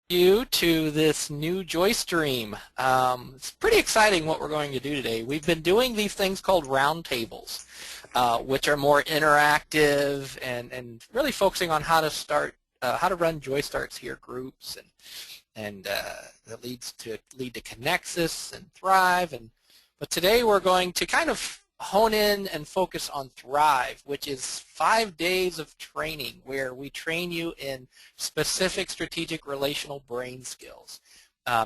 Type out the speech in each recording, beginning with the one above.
you to this new joy stream. It's pretty exciting what we're going to do today. We've been doing these things called roundtables, which are more interactive and really focusing on how to start, how to run joy starts here groups and that lead to Connexus and Thrive. But today we're going to kind of hone in and focus on Thrive, which is 5 days of training where we train you in specific strategic relational brain skills.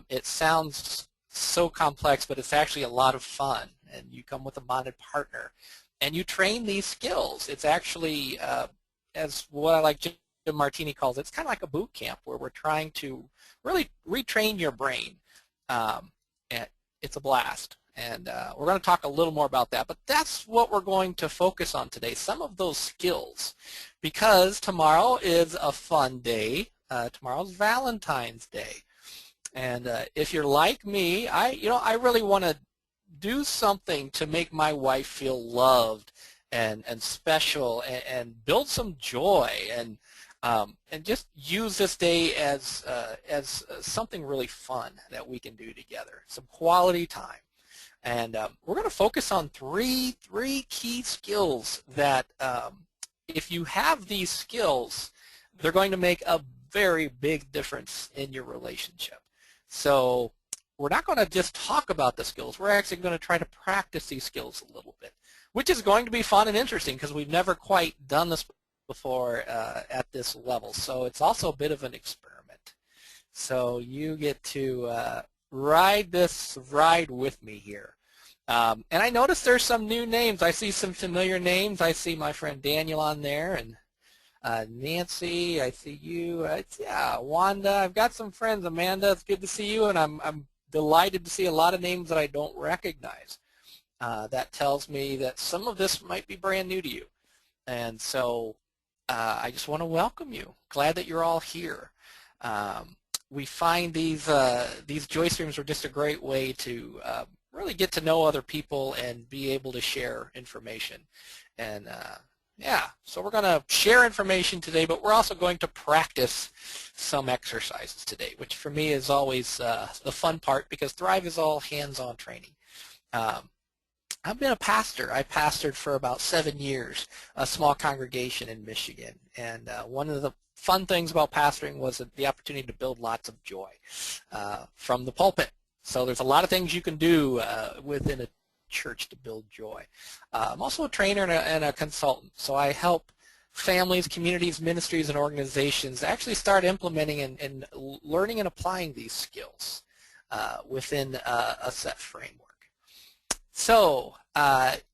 It sounds so complex, but it's actually a lot of fun, and you come with a bonded partner and you train these skills. It's actually, as what I like Jim Martini calls it, it's kind of like a boot camp where we're trying to really retrain your brain. And it's a blast. And we're going to talk a little more about that, but that's what we're going to focus on today, some of those skills, because tomorrow is a fun day. Tomorrow's Valentine's Day, and if you're like me, I really want to do something to make my wife feel loved and special and build some joy and just use this day as something really fun that we can do together, some quality time. And we're going to focus on three key skills that if you have these skills, they're going to make a very big difference in your relationship. So we're not going to just talk about the skills. We're actually going to try to practice these skills a little bit, which is going to be fun and interesting because we've never quite done this before at this level. So it's also a bit of an experiment. So you get to ride this ride with me here. And I noticed there's some new names. I see some familiar names. I see my friend Daniel on there, and Nancy, I see you. Yeah, Wanda, I've got some friends. Amanda, it's good to see you, and I'm delighted to see a lot of names that I don't recognize. That tells me that some of this might be brand new to you. And so I just want to welcome you. Glad that you're all here. We find these joy streams are just a great way to really get to know other people and be able to share information. And yeah, so we're going to share information today, but we're also going to practice some exercises today, which for me is always the fun part because Thrive is all hands-on training. I've been a pastor. I pastored for about 7 years, a small congregation in Michigan, and one of the fun things about pastoring was the opportunity to build lots of joy from the pulpit. So there's a lot of things you can do within a church to build joy. I'm also a trainer and a consultant, so I help families, communities, ministries, and organizations actually start implementing and learning and applying these skills within a set framework. So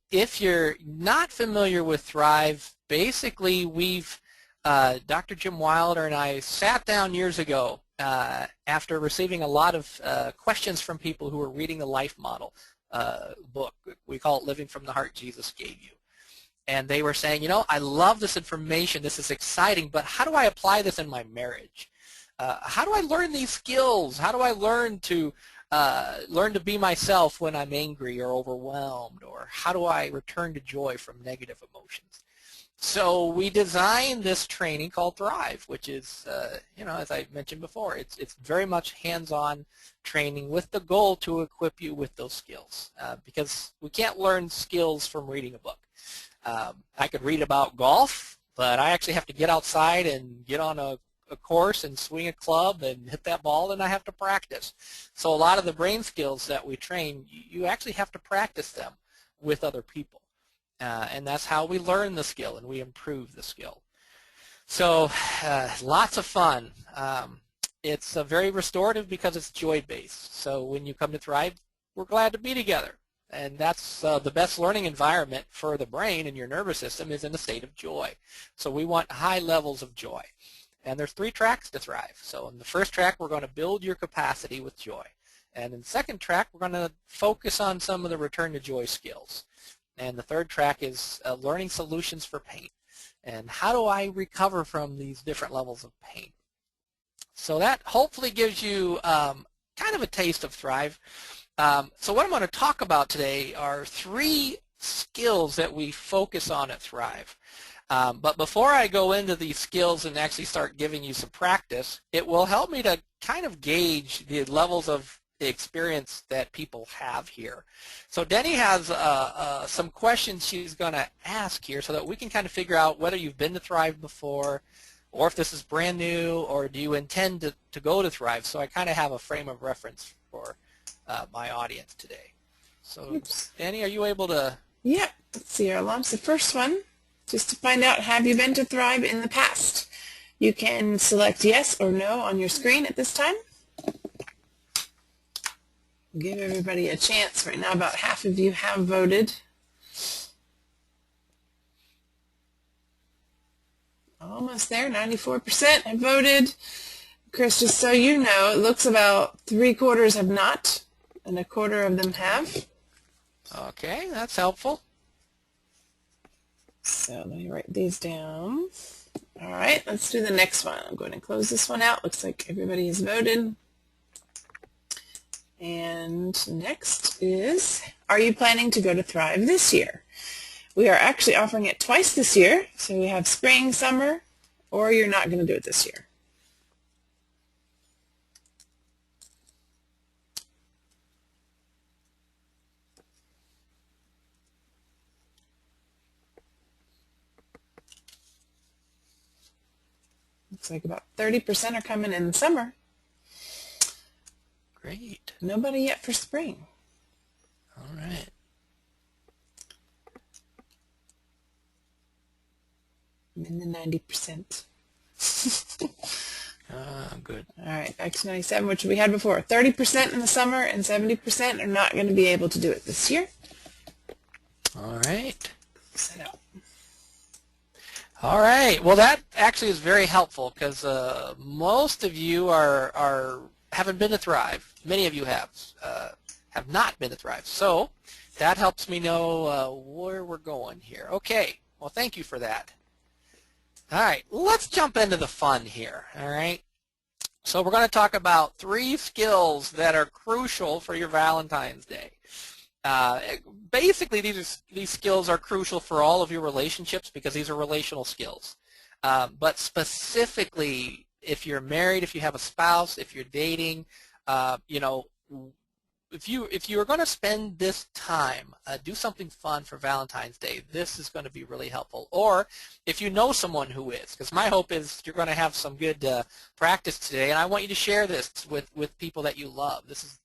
if you're not familiar with Thrive, basically we've Dr. Jim Wilder and I sat down years ago after receiving a lot of questions from people who were reading the Life Model book. We call it Living from the Heart Jesus Gave You. And they were saying, I love this information, this is exciting, but how do I apply this in my marriage? How do I learn these skills? How do I learn to be myself when I'm angry or overwhelmed? Or how do I return to joy from negative emotions? So we designed this training called Thrive, which is, as I mentioned before, it's very much hands-on training with the goal to equip you with those skills because we can't learn skills from reading a book. I could read about golf, but I actually have to get outside and get on a course and swing a club and hit that ball, and I have to practice. So a lot of the brain skills that we train, you actually have to practice them with other people. And that's how we learn the skill and we improve the skill. So lots of fun. It's very restorative because it's joy-based. So when you come to Thrive, we're glad to be together. And that's the best learning environment for the brain and your nervous system is in a state of joy. So we want high levels of joy. And there's 3 tracks to Thrive. So in the first track, we're going to build your capacity with joy. And in the second track, we're going to focus on some of the return to joy skills. And the third track is learning solutions for pain. And how do I recover from these different levels of pain? So that hopefully gives you kind of a taste of Thrive. So what I'm going to talk about today are 3 skills that we focus on at Thrive. But before I go into these skills and actually start giving you some practice, it will help me to kind of gauge the levels of experience that people have here. So Denny has some questions she's going to ask here so that we can kind of figure out whether you've been to Thrive before, or if this is brand new, or do you intend to go to Thrive. So I kind of have a frame of reference for my audience today. So Oops. Denny, are you able to? Yeah, let's see our alarms. The first one, just to find out, have you been to Thrive in the past? You can select yes or no on your screen at this time. Give everybody a chance. Right now about half of you have voted. Almost there, 94% have voted. Chris, just so you know, it looks about 3/4 have not, and 1/4 of them have. Okay, that's helpful. So let me write these down. All right, let's do the next one. I'm going to close this one out. Looks like everybody has voted. And next is, are you planning to go to Thrive this year? We are actually offering it twice this year. So we have spring, summer, or you're not going to do it this year. Looks like about 30% are coming in the summer. Great. Nobody yet for spring. All right. I'm in the 90%. Good. All right, back to 97, which we had before. 30% in the summer and 70% are not going to be able to do it this year. All right. Set out. All right. Well, that actually is very helpful because most of you haven't been to Thrive. Many of you have not been to Thrive. So that helps me know where we're going here. Okay. Well, thank you for that. All right. Let's jump into the fun here. All right. So we're going to talk about 3 skills that are crucial for your Valentine's Day. Basically, these skills are crucial for all of your relationships because these are relational skills. But specifically, if you're married, if you have a spouse, if you're dating, you know, if you are going to spend this time, do something fun for Valentine's Day, this is going to be really helpful. Or if you know someone who is, because my hope is you're going to have some good practice today, and I want you to share this with people that you love. This is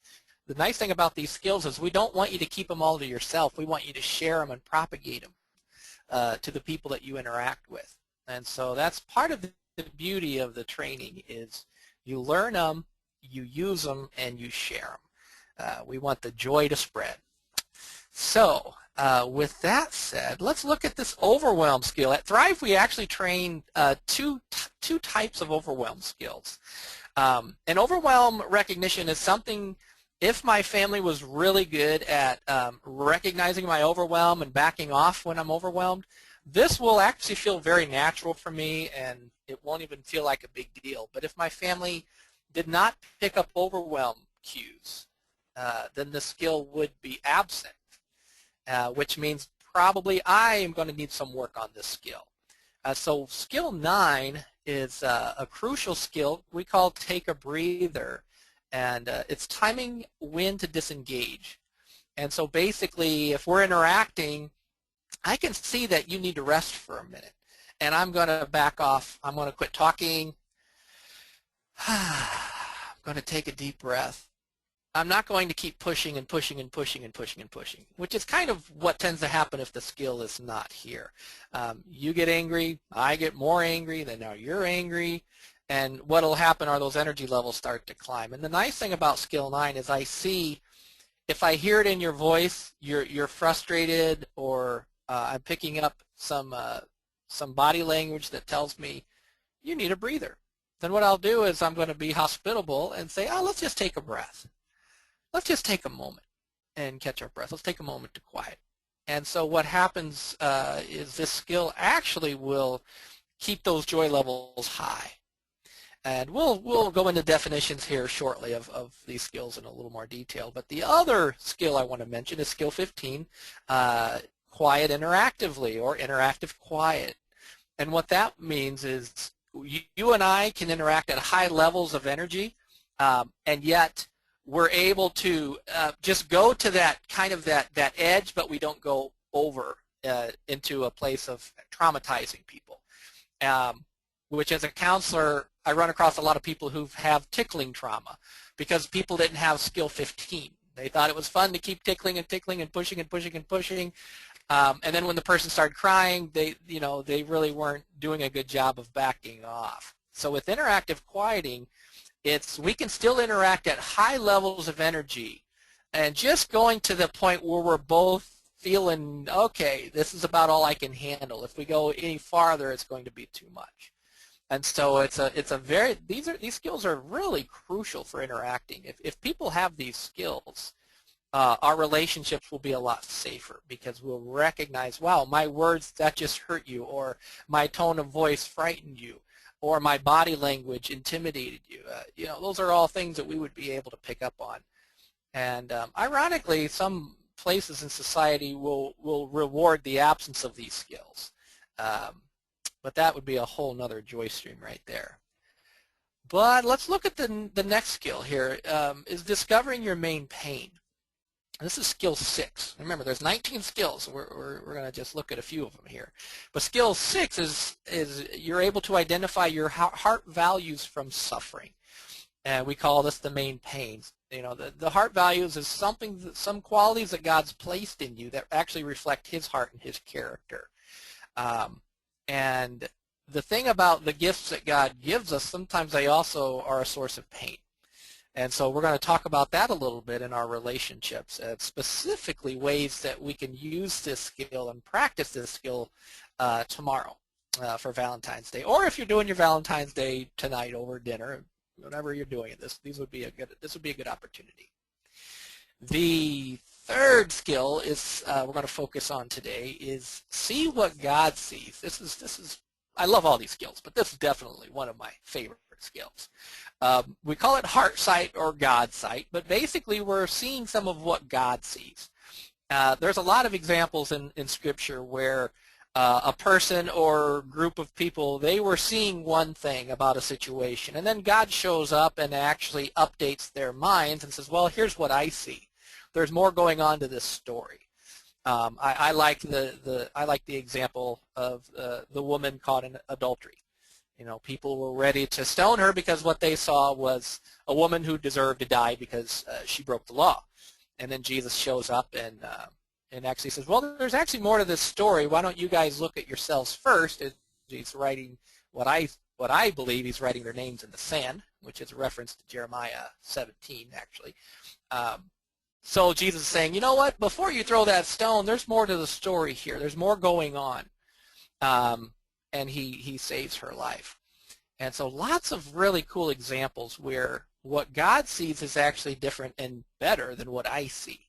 the nice thing about these skills is we don't want you to keep them all to yourself. We want you to share them and propagate them to the people that you interact with. And so that's part of the beauty of the training is you learn them, you use them, and you share them. We want the joy to spread. So with that said, let's look at this Overwhelm skill. At Thrive, we actually train two types of Overwhelm skills. And Overwhelm recognition is something. If my family was really good at recognizing my overwhelm and backing off when I'm overwhelmed, this will actually feel very natural for me and it won't even feel like a big deal. But if my family did not pick up overwhelm cues, then the skill would be absent, which means probably I am going to need some work on this skill. So skill 9 is a crucial skill we call take a breather. And it's timing when to disengage. And so basically, if we're interacting, I can see that you need to rest for a minute. And I'm going to back off. I'm going to quit talking. I'm going to take a deep breath. I'm not going to keep pushing and pushing and pushing and pushing and pushing, which is kind of what tends to happen if the skill is not here. You get angry, I get more angry, then now you're angry. And what will happen are those energy levels start to climb. And the nice thing about skill 9 is I see, if I hear it in your voice, you're frustrated, or I'm picking up some body language that tells me you need a breather. Then what I'll do is I'm going to be hospitable and say, oh, let's just take a breath. Let's just take a moment and catch our breath. Let's take a moment to quiet. And so what happens is this skill actually will keep those joy levels high. And we'll go into definitions here shortly of these skills in a little more detail. But the other skill I want to mention is skill 15, quiet interactively, or interactive quiet. And what that means is you and I can interact at high levels of energy, and yet we're able to just go to that kind of that edge, but we don't go over into a place of traumatizing people. Which as a counselor, I run across a lot of people who have tickling trauma because people didn't have skill 15. They thought it was fun to keep tickling and tickling and pushing and pushing and pushing. And then when the person started crying, they really weren't doing a good job of backing off. So with interactive quieting, we can still interact at high levels of energy and just going to the point where we're both feeling, okay, this is about all I can handle. If we go any farther, it's going to be too much. And so these skills are really crucial for interacting. If people have these skills, our relationships will be a lot safer because we'll recognize, wow, my words, that just hurt you, or my tone of voice frightened you, or my body language intimidated you. Those are all things that we would be able to pick up on. And ironically, some places in society will reward the absence of these skills. But that would be a whole nother joy stream right there. But let's look at the next skill here, is discovering your main pain. This is skill 6. Remember, there's 19 skills. We're going to just look at a few of them here. But skill 6 is you're able to identify your heart values from suffering. And we call this the main pains. The heart values is some qualities that God's placed in you that actually reflect His heart and His character. And the thing about the gifts that God gives us, sometimes they also are a source of pain. And so we're going to talk about that a little bit in our relationships, specifically ways that we can use this skill and practice this skill tomorrow for Valentine's Day. Or if you're doing your Valentine's Day tonight over dinner, whenever you're doing it, this would be a good opportunity. The third skill is we're going to focus on today is see what God sees. This is I love all these skills, but this is definitely one of my favorite skills. We call it heart sight or God sight, but basically we're seeing some of what God sees. There's a lot of examples in Scripture where a person or group of people, they were seeing one thing about a situation, and then God shows up and actually updates their minds and says, well, here's what I see. There's more going on to this story. I like the example of the woman caught in adultery. People were ready to stone her because what they saw was a woman who deserved to die because she broke the law. And then Jesus shows up and actually says, well, there's actually more to this story. Why don't you guys look at yourselves first? And he's writing what I believe he's writing their names in the sand, which is a reference to Jeremiah 17, actually. So Jesus is saying, you know what? Before you throw that stone, there's more to the story here. There's more going on. And he saves her life. And so lots of really cool examples where what God sees is actually different and better than what I see.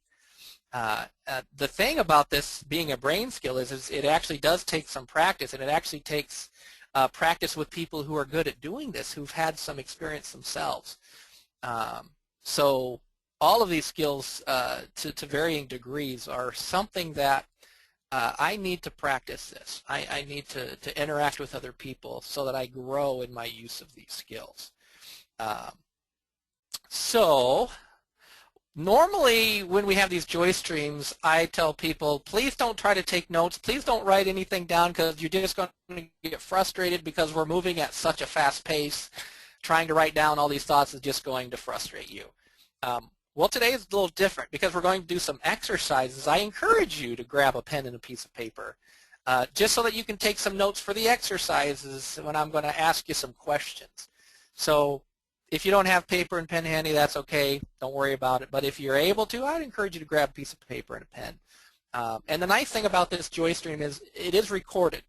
The thing about this being a brain skill is it actually does take some practice, and it actually takes practice with people who are good at doing this, who've had some experience themselves. So all of these skills to varying degrees are something that I need to practice this. I need to interact with other people so that I grow in my use of these skills. So normally when we have these joy streams, I tell people, please don't try to take notes. Please don't write anything down because you're just going to get frustrated because we're moving at such a fast pace. Trying to write down all these thoughts is just going to frustrate you. Well, today is a little different because we're going to do some exercises. I encourage you to grab a pen and a piece of paper just so that you can take some notes for the exercises when I'm going to ask you some questions. So if you don't have paper and pen handy, that's okay. Don't worry about it. But if you're able to, I'd encourage you to grab a piece of paper and a pen. And the nice thing about this joy stream is it is recorded.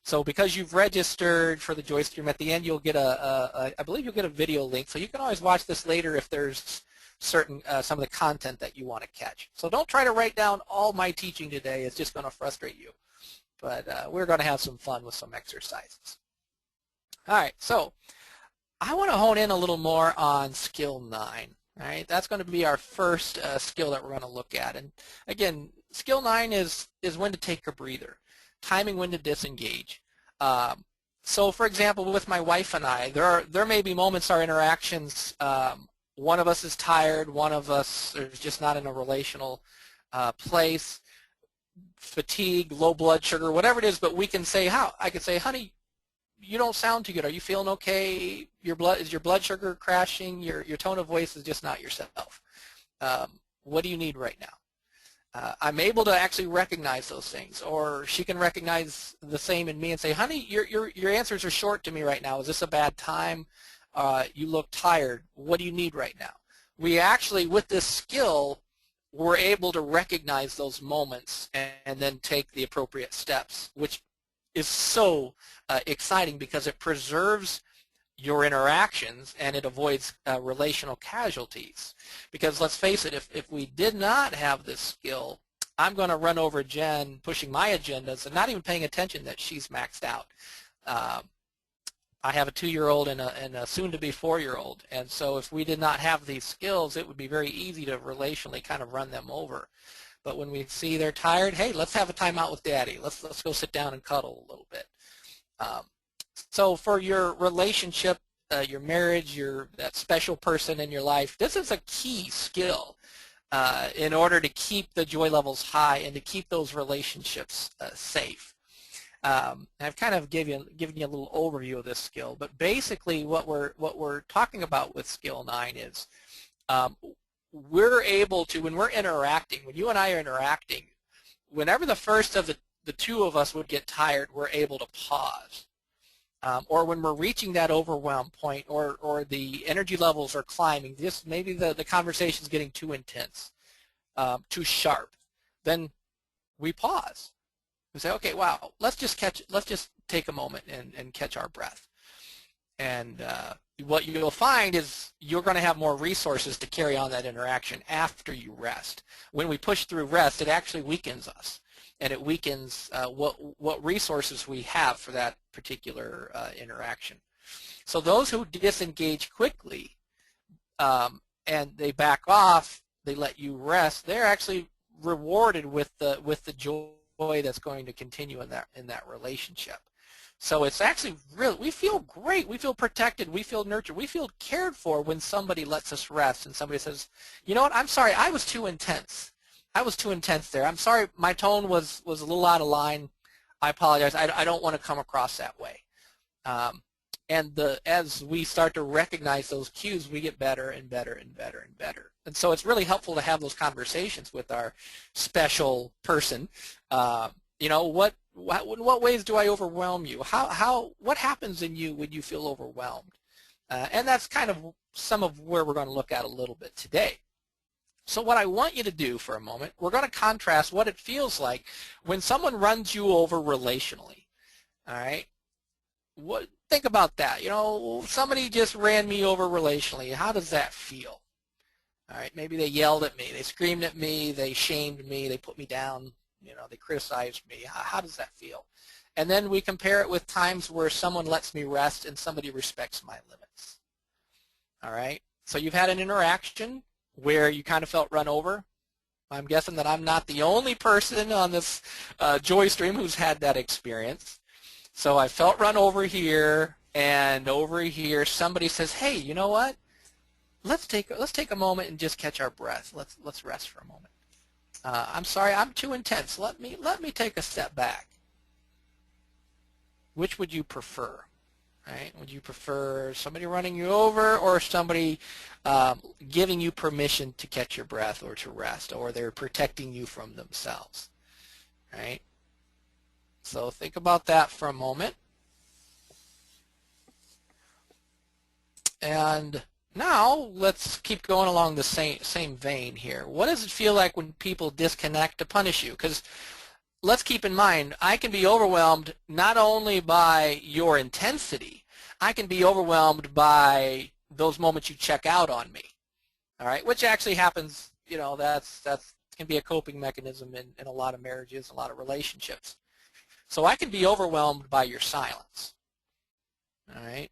So because you've registered for the joy stream, at the end you'll get I believe you'll get a video link. So you can always watch this later if there's some of the content that you want to catch. So don't try to write down all my teaching today. It's just going to frustrate you. But we're going to have some fun with some exercises. All right, so I want to hone in a little more on skill 9. Right? That's going to be our first skill that we're going to look at. And again, skill 9 is when to take a breather, timing when to disengage. So for example, with my wife and I, there may be moments, our interactions, one of us is tired, one of us is just not in a relational place, fatigue, low blood sugar, whatever it is, but we can say, I can say, honey, you don't sound too good. Are you feeling okay? Is your blood sugar crashing? Your tone of voice is just not yourself. What do you need right now? I'm able to actually recognize those things, or she can recognize the same in me and say, honey, your answers are short to me right now. Is this a bad time? You look tired. What do you need right now? We actually, with this skill, we're able to recognize those moments and then take the appropriate steps, which is so exciting because it preserves your interactions and it avoids relational casualties. Because let's face it, if we did not have this skill, I'm going to run over Jen pushing my agendas and not even paying attention that she's maxed out. I have a 2-year-old and a soon-to-be 4-year-old, and so if we did not have these skills, it would be very easy to relationally kind of run them over. But when we see they're tired, hey, let's have a time out with Daddy. Let's go sit down and cuddle a little bit. So for your relationship, your marriage, that special person in your life, this is a key skill in order to keep the joy levels high and to keep those relationships safe. I've kind of given you a little overview of this skill, but basically what we're talking about with skill 9 is we're able to, when we're interacting, when you and I are interacting, whenever the first of the two of us would get tired, we're able to pause. Or when we're reaching that overwhelm point, or the energy levels are climbing, maybe the conversation's getting too intense, too sharp, then we pause. We say, okay, wow, let's just take a moment and catch our breath. And what you'll find is you're going to have more resources to carry on that interaction after you rest. When we push through rest, it actually weakens us, and it weakens what resources we have for that particular interaction. So those who disengage quickly and they back off, they let you rest, they're actually rewarded with the joy that's going to continue in that relationship. So it's actually really, we feel great, we feel protected, we feel nurtured, we feel cared for when somebody lets us rest and somebody says, you know what, I'm sorry, I was too intense. I was too intense there. I'm sorry, my tone was a little out of line. I apologize. I don't want to come across that way. And as we start to recognize those cues, we get better and better and better and better. And so it's really helpful to have those conversations with our special person. You know, in what ways do I overwhelm you? What happens in you when you feel overwhelmed? And that's kind of some of where we're going to look at a little bit today. So what I want you to do for a moment, we're going to contrast what it feels like when someone runs you over relationally. All right? Think about that. You know, somebody just ran me over relationally. How does that feel? All right, maybe they yelled at me, they screamed at me, they shamed me, they put me down, you know, they criticized me. How does that feel? And then we compare it with times where someone lets me rest and somebody respects my limits. All right, so you've had an interaction where you kind of felt run over. I'm guessing that I'm not the only person on this joy stream who's had that experience. So I felt run over here, and over here somebody says, hey, you know what? Let's take a moment and just catch our breath. Let's rest for a moment. I'm sorry, I'm too intense. Let me take a step back. Which would you prefer? Right? Would you prefer somebody running you over, or somebody giving you permission to catch your breath or to rest, or they're protecting you from themselves? Right? So think about that for a moment. And now let's keep going along the same vein here. What does it feel like when people disconnect to punish you? Because let's keep in mind, I can be overwhelmed not only by your intensity, I can be overwhelmed by those moments you check out on me. All right, which actually happens, you know, that's can be a coping mechanism in a lot of marriages, a lot of relationships. So I can be overwhelmed by your silence. All right.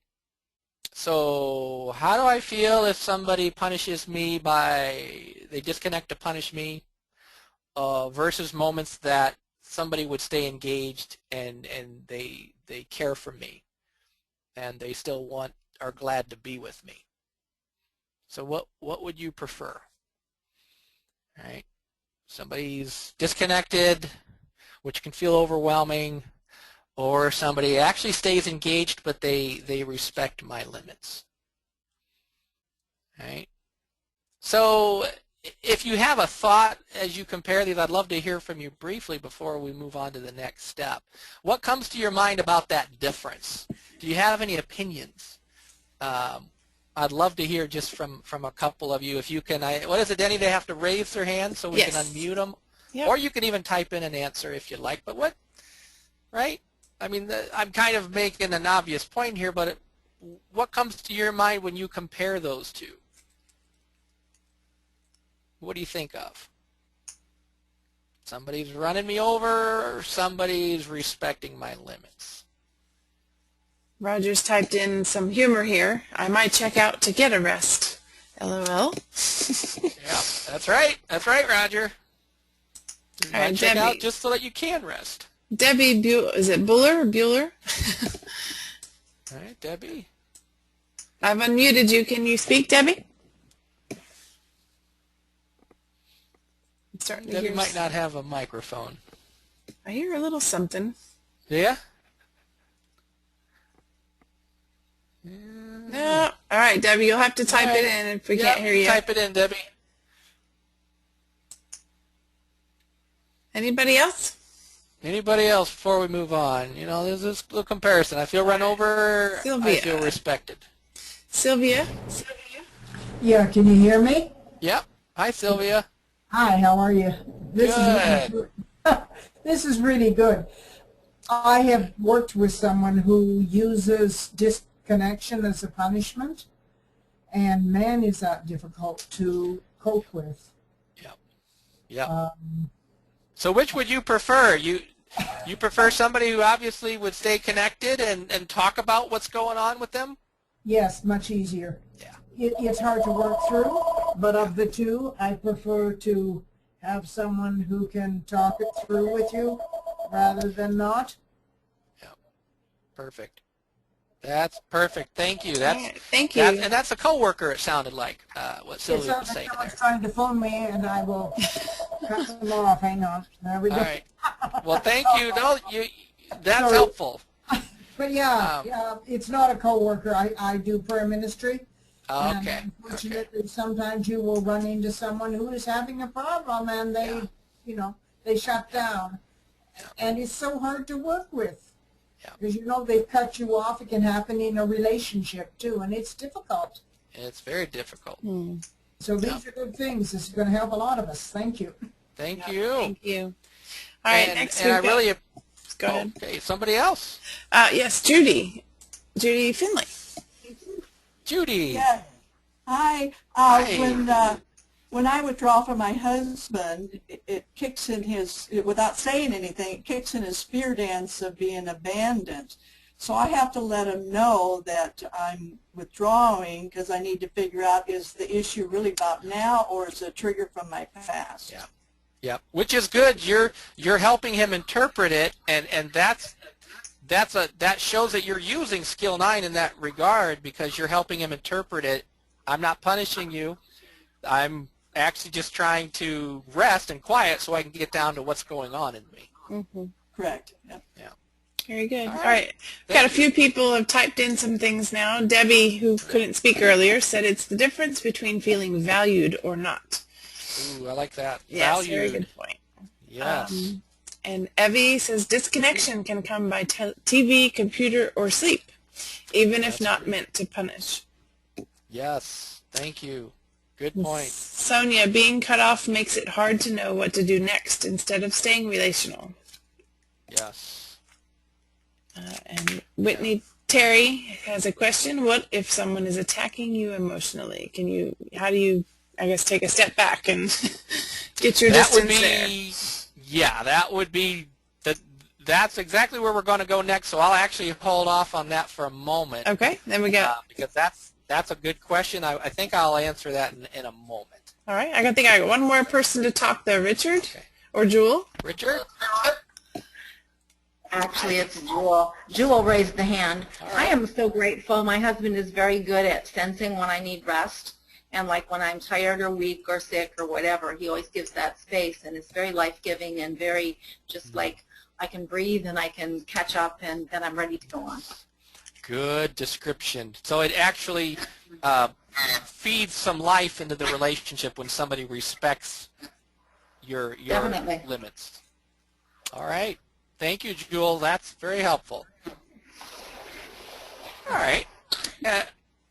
So how do I feel if somebody punishes me they disconnect to punish me versus moments that somebody would stay engaged and they care for me and they still are glad to be with me. So what would you prefer? All right. Somebody's disconnected, which can feel overwhelming, or somebody actually stays engaged but they respect my limits. All right. So if you have a thought as you compare these, I'd love to hear from you briefly before we move on to the next step. What comes to your mind about that difference? Do you have any opinions? I'd love to hear just from a couple of you. If you can, what is it, Denny? They have to raise their hand so we Yes. can unmute them? Yep. Or you can even type in an answer if you'd like. But what, right? I mean, I'm kind of making an obvious point here, but what comes to your mind when you compare those two? What do you think of? Somebody's running me over, or somebody's respecting my limits? Roger's typed in some humor here. I might check out to get a rest. LOL. Yeah, that's right. That's right, Roger. You All right, might check Debbie. out just so that you can rest. Debbie, is it Bueller or Bueller? All right, Debbie. I've unmuted you. Can you speak, Debbie? I'm starting to Debbie hear. might not have a microphone. I hear a little something. Yeah? No. All right, Debbie, you'll have to type it in if we can't hear you. Type it in, Debbie. Anybody else? Anybody else before we move on? You know, there's this little comparison. I feel run over. Sylvia. I feel respected. Sylvia? Yeah, can you hear me? Yep. Hi, Sylvia. Hi, how are you? Good. This is really good. I have worked with someone who uses disconnection as a punishment, and man, is that difficult to cope with. Yep. Yep. So which would you prefer? You prefer somebody who obviously would stay connected and talk about what's going on with them? Yes, much easier. Yeah. It's hard to work through, but of the two, I prefer to have someone who can talk it through with you rather than not. Yep. Perfect. That's perfect. Thank you. Thank you. And that's a coworker. It sounded like what It Sylvia was sounds like saying someone's there. trying to phone me, and I will cut them off. Hang on. There we go. All right. Well, thank you. No, that's Sorry. helpful. But yeah, it's not a coworker. I do prayer ministry. Okay. And unfortunately, sometimes you will run into someone who is having a problem, and they, they shut down. Yeah. And it's so hard to work with. Yeah. Because, they've cut you off. It can happen in a relationship, too, and it's difficult. It's very difficult. So these are good things. This is going to help a lot of us. Thank you. Thank you. Thank you. All right, next we've got, go ahead. Okay, somebody else. Yes, Judy. Judy Finley. Judy. Yeah. Hi. Hi. When I withdraw from my husband, it kicks in his, without saying anything, it kicks in his fear dance of being abandoned. So I have to let him know that I'm withdrawing because I need to figure out, is the issue really about now or is it a trigger from my past? Yeah. Yeah. Which is good. You're helping him interpret it, and that shows that you're using skill 9 in that regard because you're helping him interpret it. I'm not punishing you. I'm actually just trying to rest and quiet so I can get down to what's going on in me. Mm-hmm. Correct. Yeah. Yeah. Very good. All All right. We've got a few people have typed in some things now. Debbie, who couldn't speak earlier, said it's the difference between feeling valued or not. Ooh, I like that. Yes, Valued. very good point. Yes. And Evie says disconnection can come by TV, computer, or sleep, even if not meant to punish. Yes. Thank you. Good point. Sonia, being cut off makes it hard to know what to do next instead of staying relational. Yes. And Whitney Terry has a question. What if someone is attacking you emotionally? How do you, I guess, take a step back and get your distance there? Yeah, that would be, that's exactly where we're going to go next, so I'll actually hold off on that for a moment. Okay, then we got... because that's a good question. I think I'll answer that in a moment. All right, I think I got one more person to talk there. Richard or Jewel? Richard? Actually, it's Jewel. Jewel raised the hand. I am so grateful. My husband is very good at sensing when I need rest. And like when I'm tired or weak or sick or whatever, he always gives that space. And it's very life-giving and very just like I can breathe and I can catch up and then I'm ready to go on. Good description. So it actually feeds some life into the relationship when somebody respects your limits. All right. Thank you, Jewel. That's very helpful. All right.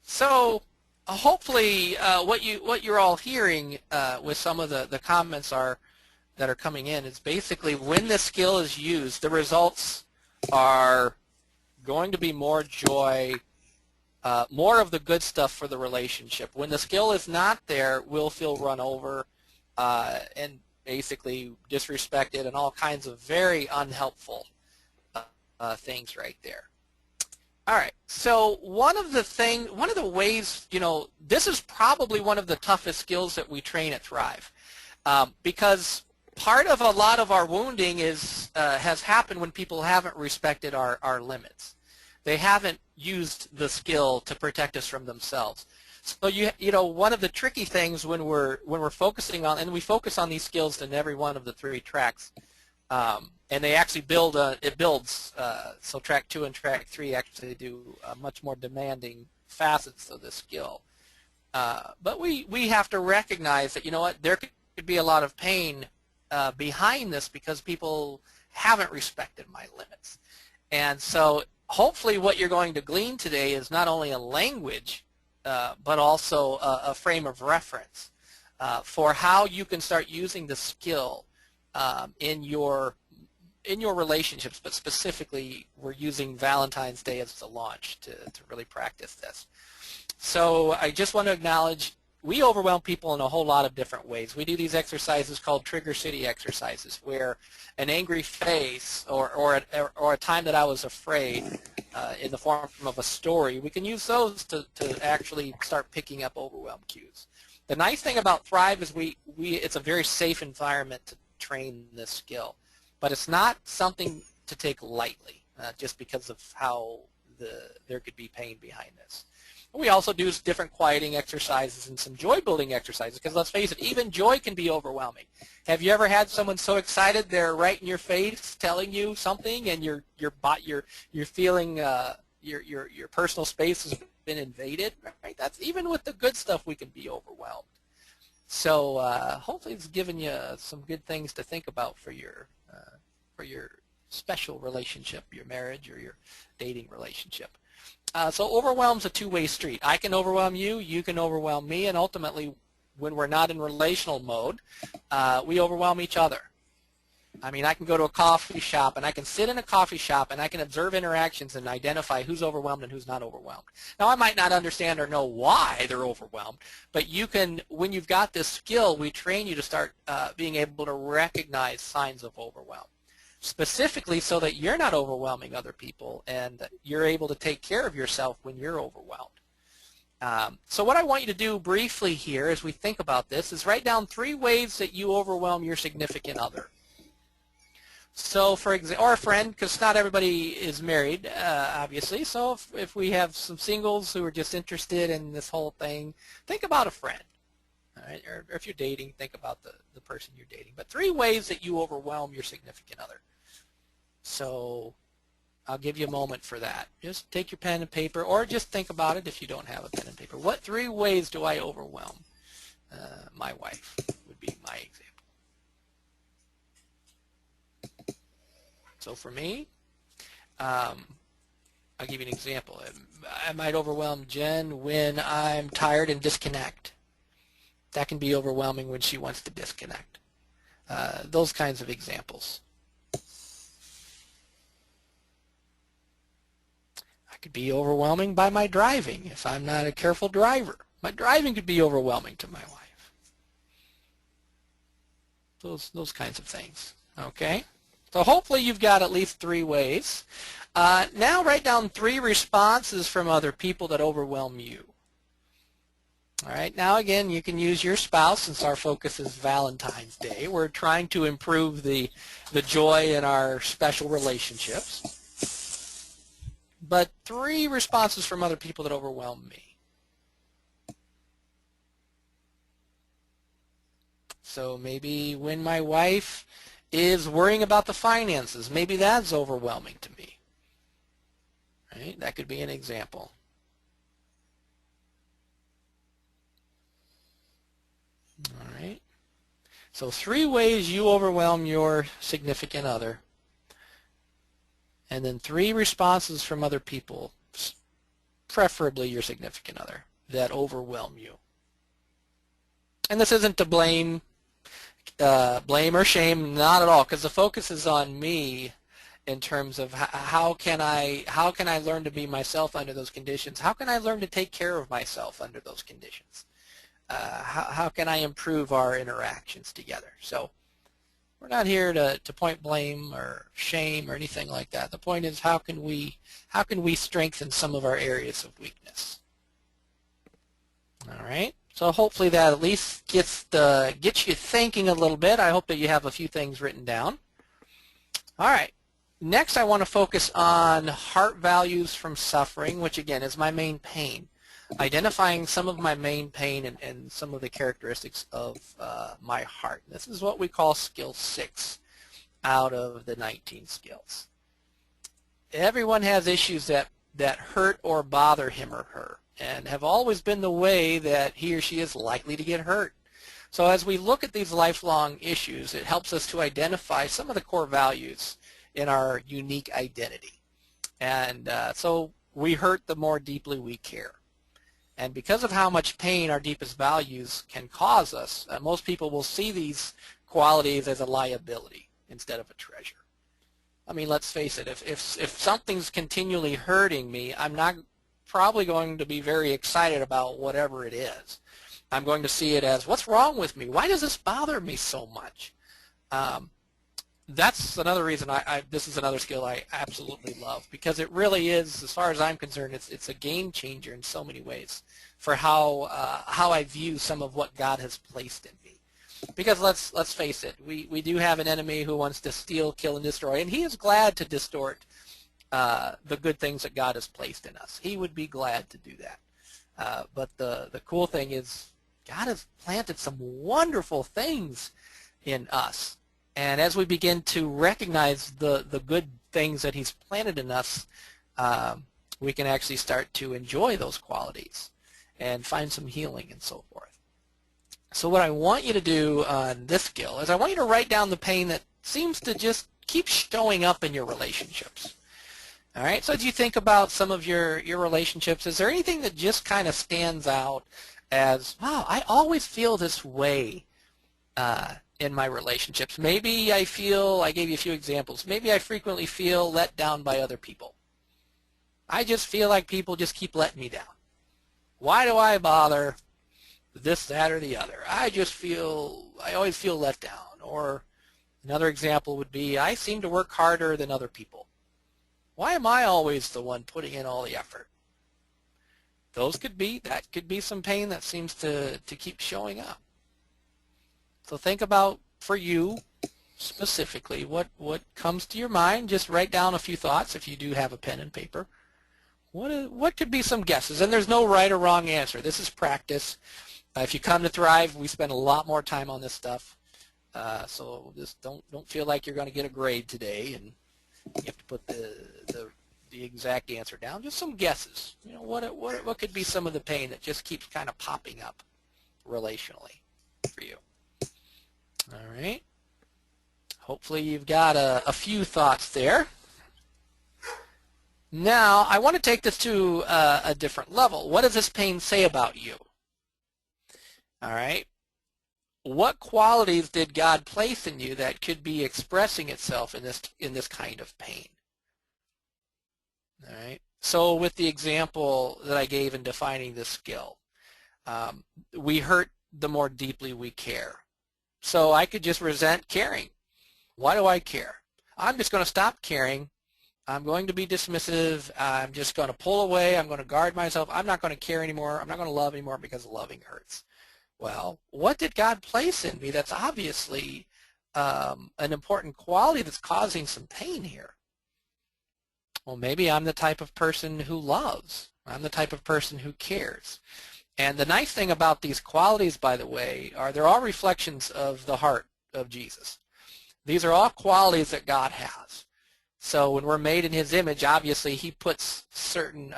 So hopefully what you're all hearing with some of the comments that are coming in is basically when the skill is used, the results are going to be more joy, more of the good stuff for the relationship. When the skill is not there, we'll feel run over and basically disrespected and all kinds of very unhelpful things right there. All right, so one of the ways, this is probably one of the toughest skills that we train at Thrive because part of a lot of our wounding has happened when people haven't respected our limits. They haven't used the skill to protect us from themselves. So one of the tricky things when we're focusing on, and we focus on these skills in every one of the 3 tracks, and they actually builds. So track 2 and track 3 actually do much more demanding facets of this skill. But we have to recognize that there could be a lot of pain behind this because people haven't respected my limits, and so hopefully what you're going to glean today is not only a language but also a frame of reference for how you can start using the skill in your relationships, but specifically we're using Valentine's Day as the launch to really practice this. So I just want to acknowledge we overwhelm people in a whole lot of different ways. We do these exercises called Trigger City exercises where an angry face or a time that I was afraid in the form of a story, we can use those to actually start picking up overwhelm cues. The nice thing about Thrive is it's a very safe environment to train this skill, but it's not something to take lightly just because of how there could be pain behind this. We also do different quieting exercises and some joy-building exercises because let's face it, even joy can be overwhelming. Have you ever had someone so excited they're right in your face telling you something and you're feeling your personal space has been invaded? Right? That's even with the good stuff we can be overwhelmed. So hopefully it's given you some good things to think about for your special relationship, your marriage or your dating relationship. So overwhelm's a two-way street. I can overwhelm you, you can overwhelm me, and ultimately when we're not in relational mode, we overwhelm each other. I mean, I can go to a coffee shop and I can sit in a coffee shop and I can observe interactions and identify who's overwhelmed and who's not overwhelmed. Now, I might not understand or know why they're overwhelmed, but you can, when you've got this skill, we train you to start being able to recognize signs of overwhelm, specifically so that you're not overwhelming other people and you're able to take care of yourself when you're overwhelmed. So what I want you to do briefly here as we think about this is write down 3 ways that you overwhelm your significant other. So for example, or a friend, because not everybody is married, obviously. So if we have some singles who are just interested in this whole thing, think about a friend. All right? Or if you're dating, think about the person you're dating. But 3 ways that you overwhelm your significant other. So I'll give you a moment for that. Just take your pen and paper, or just think about it if you don't have a pen and paper. What 3 ways do I overwhelm my wife would be my example. So for me, I'll give you an example. I might overwhelm Jen when I'm tired and disconnect. That can be overwhelming when she wants to disconnect. Those kinds of examples. I could be overwhelming by my driving if I'm not a careful driver. My driving could be overwhelming to my wife. Those kinds of things. Okay? So hopefully you've got at least 3 ways. Now write down 3 responses from other people that overwhelm you. All right, now again, you can use your spouse since our focus is Valentine's Day. We're trying to improve the joy in our special relationships. But 3 responses from other people that overwhelm me. So maybe when my wife is worrying about the finances, maybe that's overwhelming to me. Right? That could be an example. All right. So 3 ways you overwhelm your significant other. And then 3 responses from other people, preferably your significant other, that overwhelm you. And this isn't to blame or shame, not at all, because the focus is on me in terms of how can I learn to be myself under those conditions? How can I learn to take care of myself under those conditions? How can I improve our interactions together? So we're not here to point blame or shame or anything like that. The point is how can we strengthen some of our areas of weakness? All right. So hopefully that at least gets you thinking a little bit. I hope that you have a few things written down. All right. Next, I want to focus on heart values from suffering, which again is my main pain. Identifying some of my main pain and some of the characteristics of my heart. This is what we call skill 6 out of the 19 skills. Everyone has issues that hurt or bother him or her and have always been the way that he or she is likely to get hurt. So as we look at these lifelong issues, it helps us to identify some of the core values in our unique identity. And so we hurt the more deeply we care. And because of how much pain our deepest values can cause us, most people will see these qualities as a liability instead of a treasure. I mean, let's face it, if something's continually hurting me, I'm not probably going to be very excited about whatever it is. I'm going to see it as, what's wrong with me? Why does this bother me so much? That's another reason this is another skill I absolutely love, because it really is, as far as I'm concerned, it's a game changer in so many ways for how I view some of what God has placed in me. Because let's face it, we do have an enemy who wants to steal, kill, and destroy, and he is glad to distort the good things that God has placed in us. He would be glad to do that. But the cool thing is God has planted some wonderful things in us. And as we begin to recognize the good things that he's planted in us, we can actually start to enjoy those qualities and find some healing and so forth. So what I want you to do on this skill is I want you to write down the pain that seems to just keep showing up in your relationships. All right, so as you think about some of your relationships, is there anything that just kind of stands out as, wow, I always feel this way in my relationships? Maybe I gave you a few examples, maybe I frequently feel let down by other people. I just feel like people just keep letting me down. Why do I bother this, that, or the other? I always feel let down. Or another example would be, I seem to work harder than other people. Why am I always the one putting in all the effort? That could be some pain that seems to keep showing up. So think about, for you specifically, what comes to your mind. Just write down a few thoughts if you do have a pen and paper. What could be some guesses? And there's no right or wrong answer. This is practice. If you come to Thrive, we spend a lot more time on this stuff. So just don't feel like you're going to get a grade today and you have to put the exact answer down. Just some guesses. You know, what could be some of the pain that just keeps kind of popping up relationally for you? All right. Hopefully you've got a few thoughts there. Now, I want to take this to a different level. What does this pain say about you? All right. What qualities did God place in you that could be expressing itself in this kind of pain? All right. So with the example that I gave in defining this skill, we hurt the more deeply we care. So I could just resent caring. Why do I care? I'm just going to stop caring I'm going to be dismissive. I'm just going to pull away. I'm going to guard myself. I'm not going to care anymore. I'm not going to love anymore because loving hurts. Well, what did God place in me that's obviously an important quality that's causing some pain here? Well, maybe I'm the type of person who loves. I'm the type of person who cares. And the nice thing about these qualities, by the way, are they're all reflections of the heart of Jesus. These are all qualities that God has. So when we're made in his image, obviously he puts certain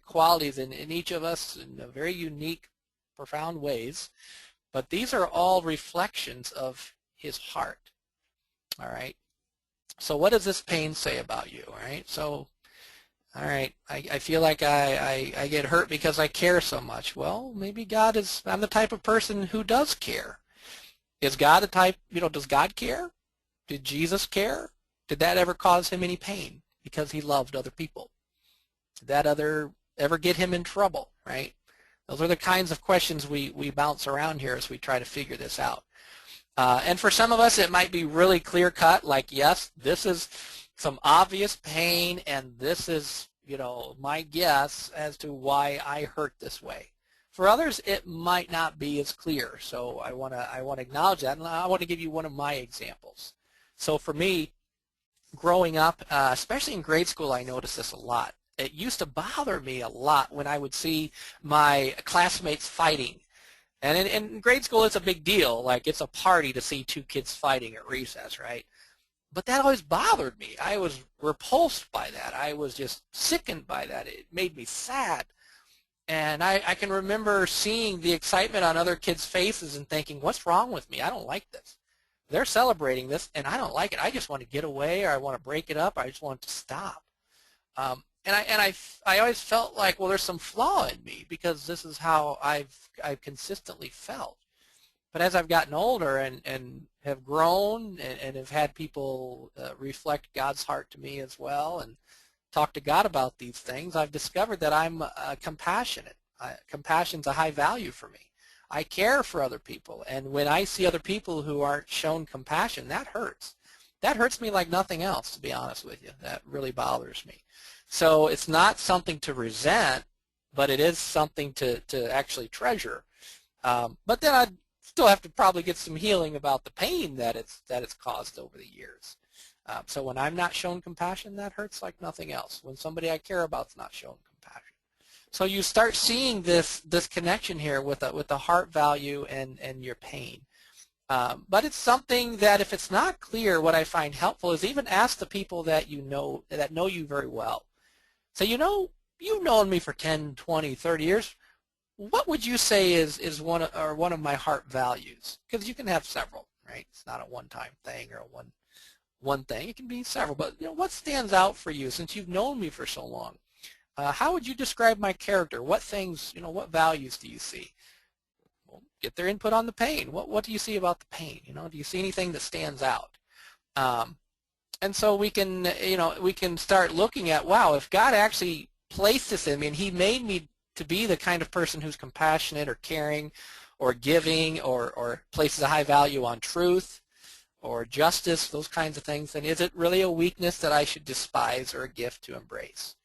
qualities in each of us in a very unique, profound ways. But these are all reflections of his heart. All right. So what does this pain say about you? All right. So, all right, I feel like I get hurt because I care so much. Well, maybe I'm the type of person who does care. Is God the type, does God care? Did Jesus care? Did that ever cause him any pain because he loved other people? Did that ever get him in trouble, right? Those are the kinds of questions we bounce around here as we try to figure this out. And for some of us, it might be really clear-cut, like, yes, this is some obvious pain, and this is, my guess as to why I hurt this way. For others, it might not be as clear, so I want to acknowledge that, and I want to give you one of my examples. So for me, growing up, especially in grade school, I noticed this a lot. It used to bother me a lot when I would see my classmates fighting. And in grade school, it's a big deal. Like, it's a party to see two kids fighting at recess, right? But that always bothered me. I was repulsed by that. I was just sickened by that. It made me sad. And I can remember seeing the excitement on other kids' faces and thinking, what's wrong with me? I don't like this. They're celebrating this, and I don't like it. I just want to get away, or I want to break it up. I just want it to stop. And I always felt like, well, there's some flaw in me because this is how I've consistently felt. But as I've gotten older and have grown and have had people reflect God's heart to me as well and talk to God about these things, I've discovered that I'm compassionate. Compassion's a high value for me. I care for other people, and when I see other people who aren't shown compassion, that hurts. That hurts me like nothing else, to be honest with you. That really bothers me. So it's not something to resent, but it is something to actually treasure. But then I'd still have to probably get some healing about the pain that it's caused over the years. So when I'm not shown compassion, that hurts like nothing else. When somebody I care about is not shown compassion. So you start seeing this connection here with the heart value and your pain. But it's something that if it's not clear, what I find helpful is even ask the people that know you very well. So you've known me for 10, 20, 30 years. What would you say is one of my heart values? Because you can have several, right? It's not a one-time thing or a one thing. It can be several. But what stands out for you since you've known me for so long? How would you describe my character? What things, what values do you see? Well, get their input on the pain. What do you see about the pain? Do you see anything that stands out? And so we can start looking at, wow, if God actually placed this in me and he made me to be the kind of person who's compassionate or caring or giving or places a high value on truth or justice, those kinds of things, then is it really a weakness that I should despise or a gift to embrace?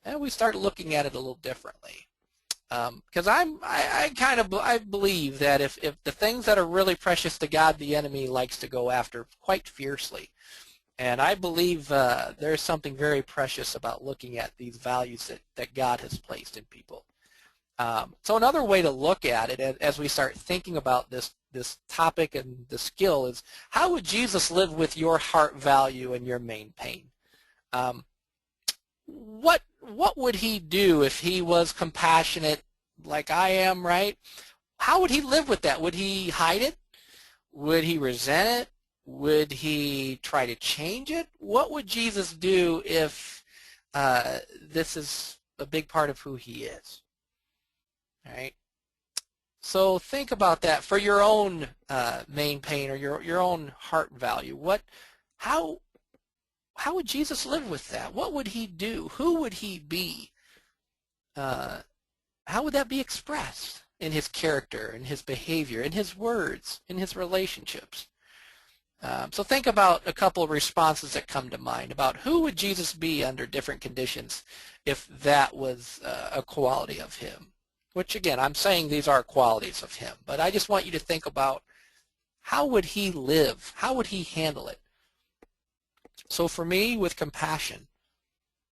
And we start looking at it a little differently. Because I believe that if the things that are really precious to God, the enemy likes to go after quite fiercely. And I believe there's something very precious about looking at these values that God has placed in people. So another way to look at it as we start thinking about this topic and the skill is, how would Jesus live with your heart value and your main pain? What would he do if he was compassionate like I am, right? How would he live with that? Would he hide it? Would he resent it? Would he try to change it? What would Jesus do if this is a big part of who he is? All right. So think about that for your own main pain or your own heart value. How would Jesus live with that? What would he do? Who would he be? How would that be expressed in his character, in his behavior, in his words, in his relationships? So think about a couple of responses that come to mind about who would Jesus be under different conditions if that was a quality of him. Which, again, I'm saying these are qualities of him, but I just want you to think about how would he live? How would he handle it? So for me, with compassion,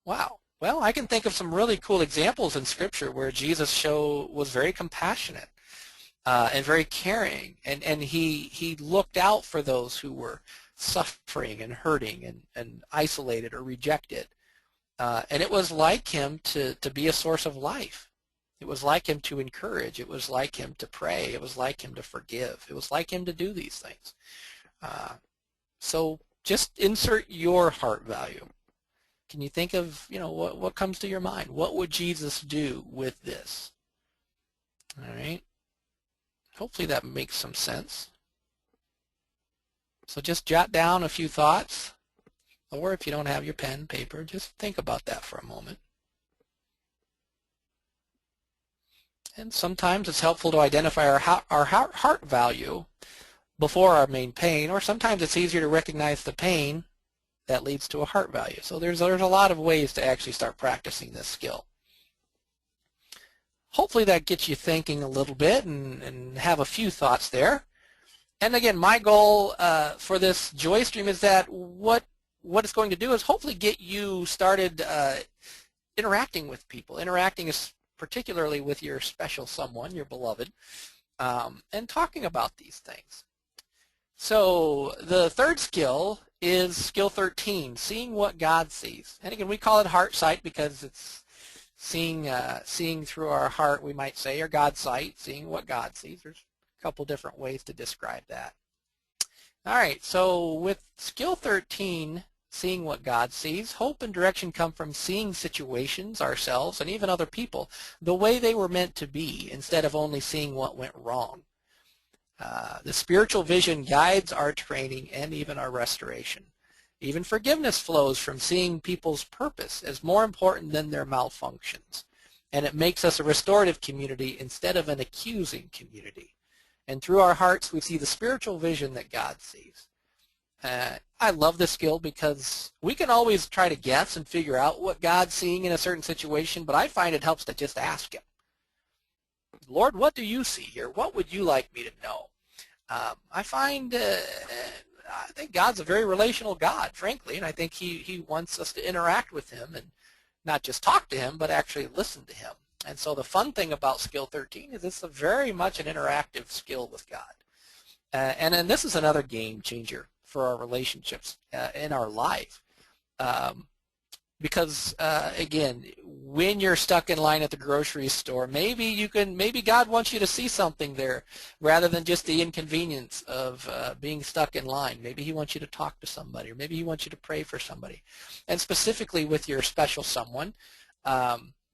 wow. Well, I can think of some really cool examples in Scripture where Jesus was very compassionate and very caring, and he looked out for those who were suffering and hurting and isolated or rejected. And it was like him to be a source of life. It was like him to encourage. It was like him to pray. It was like him to forgive. It was like him to do these things. So just insert your heart value. Can you think of, what comes to your mind? What would Jesus do with this? All right. Hopefully that makes some sense. So just jot down a few thoughts, or if you don't have your pen, paper, just think about that for a moment. And sometimes it's helpful to identify our heart value before our main pain, or sometimes it's easier to recognize the pain that leads to a heart value. So there's a lot of ways to actually start practicing this skill. Hopefully that gets you thinking a little bit and have a few thoughts there. And again, my goal for this Joy Stream is that what it's going to do is hopefully get you started interacting with people, interacting particularly with your special someone, your beloved, and talking about these things. So the third skill is skill 13, seeing what God sees. And again, we call it heart sight because it's seeing through our heart, we might say, or Godsight, seeing what God sees. There's a couple different ways to describe that. All right, so with skill 13, seeing what God sees, hope and direction come from seeing situations, ourselves, and even other people the way they were meant to be instead of only seeing what went wrong. The spiritual vision guides our training and even our restoration. Even forgiveness flows from seeing people's purpose as more important than their malfunctions. And it makes us a restorative community instead of an accusing community. And through our hearts, we see the spiritual vision that God sees. I love this skill because we can always try to guess and figure out what God's seeing in a certain situation, but I find it helps to just ask him. Lord, what do you see here? What would you like me to know? I think God's a very relational God, frankly, and I think he wants us to interact with him and not just talk to him, but actually listen to him. And so the fun thing about skill 13 is it's very much an interactive skill with God. And then this is another game changer for our relationships in our life. Because again, when you're stuck in line at the grocery store, maybe God wants you to see something there rather than just the inconvenience of being stuck in line. Maybe he wants you to talk to somebody, or maybe he wants you to pray for somebody. And specifically with your special someone,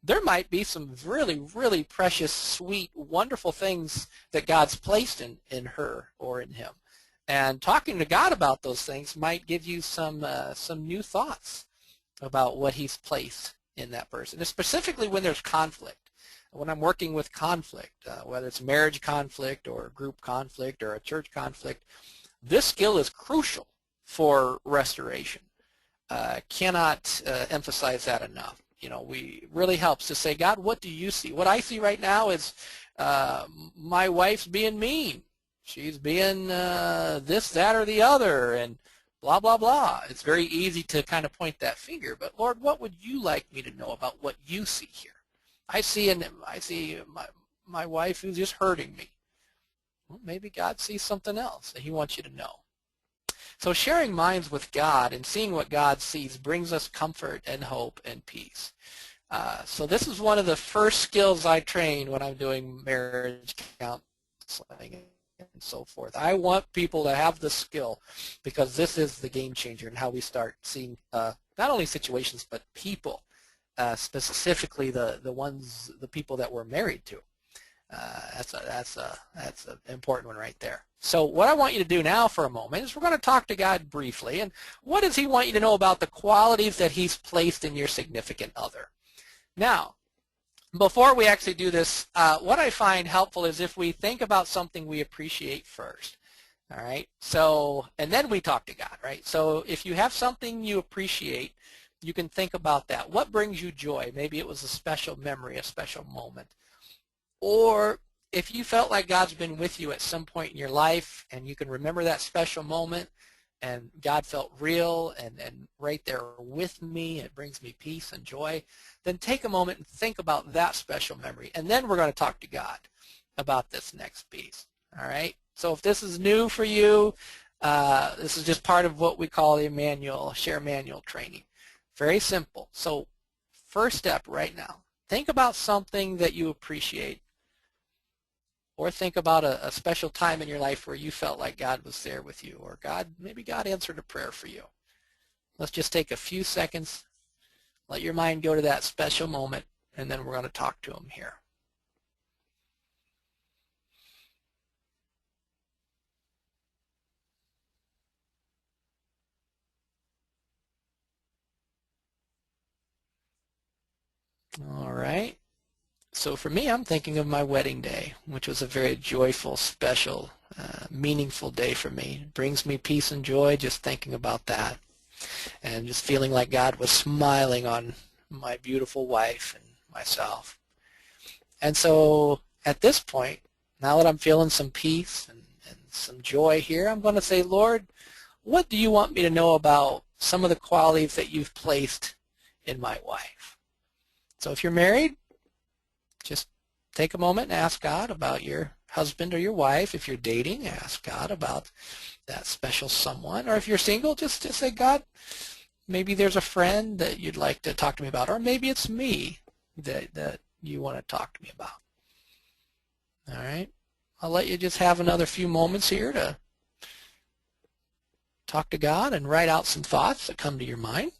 there might be some really, really precious, sweet, wonderful things that God's placed in her or in him. And talking to God about those things might give you some new thoughts about what he's placed in that person, and specifically when there's conflict. When I'm working with conflict, whether it's marriage conflict or group conflict or a church conflict, this skill is crucial for restoration. Cannot emphasize that enough. We really helps to say, God, what do you see? What I see right now is my wife's being mean. She's being this, that, or the other, and blah, blah, blah. It's very easy to kind of point that finger, but Lord, what would you like me to know about what you see here? I see my wife who's just hurting me. Well, maybe God sees something else that he wants you to know. So sharing minds with God and seeing what God sees brings us comfort and hope and peace. So this is one of the first skills I train when I'm doing marriage counseling and so forth. I want people to have this skill because this is the game changer in how we start seeing not only situations but people, specifically the people that we're married to. That's an important one right there. So what I want you to do now for a moment is we're going to talk to God briefly. And what does he want you to know about the qualities that he's placed in your significant other? Now, before we actually do this, what I find helpful is if we think about something we appreciate first. All right, so, and then we talk to God, right? So if you have something you appreciate, you can think about that. What brings you joy? Maybe it was a special memory, a special moment. Or if you felt like God's been with you at some point in your life and you can remember that special moment and God felt real and right there with me, it brings me peace and joy, then take a moment and think about that special memory. And then we're going to talk to God about this next piece. All right? So if this is new for you, this is just part of what we call the manual, share manual training. Very simple. So first step right now, think about something that you appreciate, or think about a special time in your life where you felt like God was there with you, or maybe God answered a prayer for you. Let's just take a few seconds, let your mind go to that special moment, and then we're going to talk to Him here. All right. So for me, I'm thinking of my wedding day, which was a very joyful, special, meaningful day for me. It brings me peace and joy just thinking about that, and just feeling like God was smiling on my beautiful wife and myself. And so at this point, now that I'm feeling some peace and some joy here, I'm going to say, Lord, what do you want me to know about some of the qualities that you've placed in my wife? So if you're married, just take a moment and ask God about your husband or your wife. If you're dating, ask God about that special someone. Or if you're single, just say, God, maybe there's a friend that you'd like to talk to me about, or maybe it's me that you want to talk to me about. All right? I'll let you just have another few moments here to talk to God and write out some thoughts that come to your mind.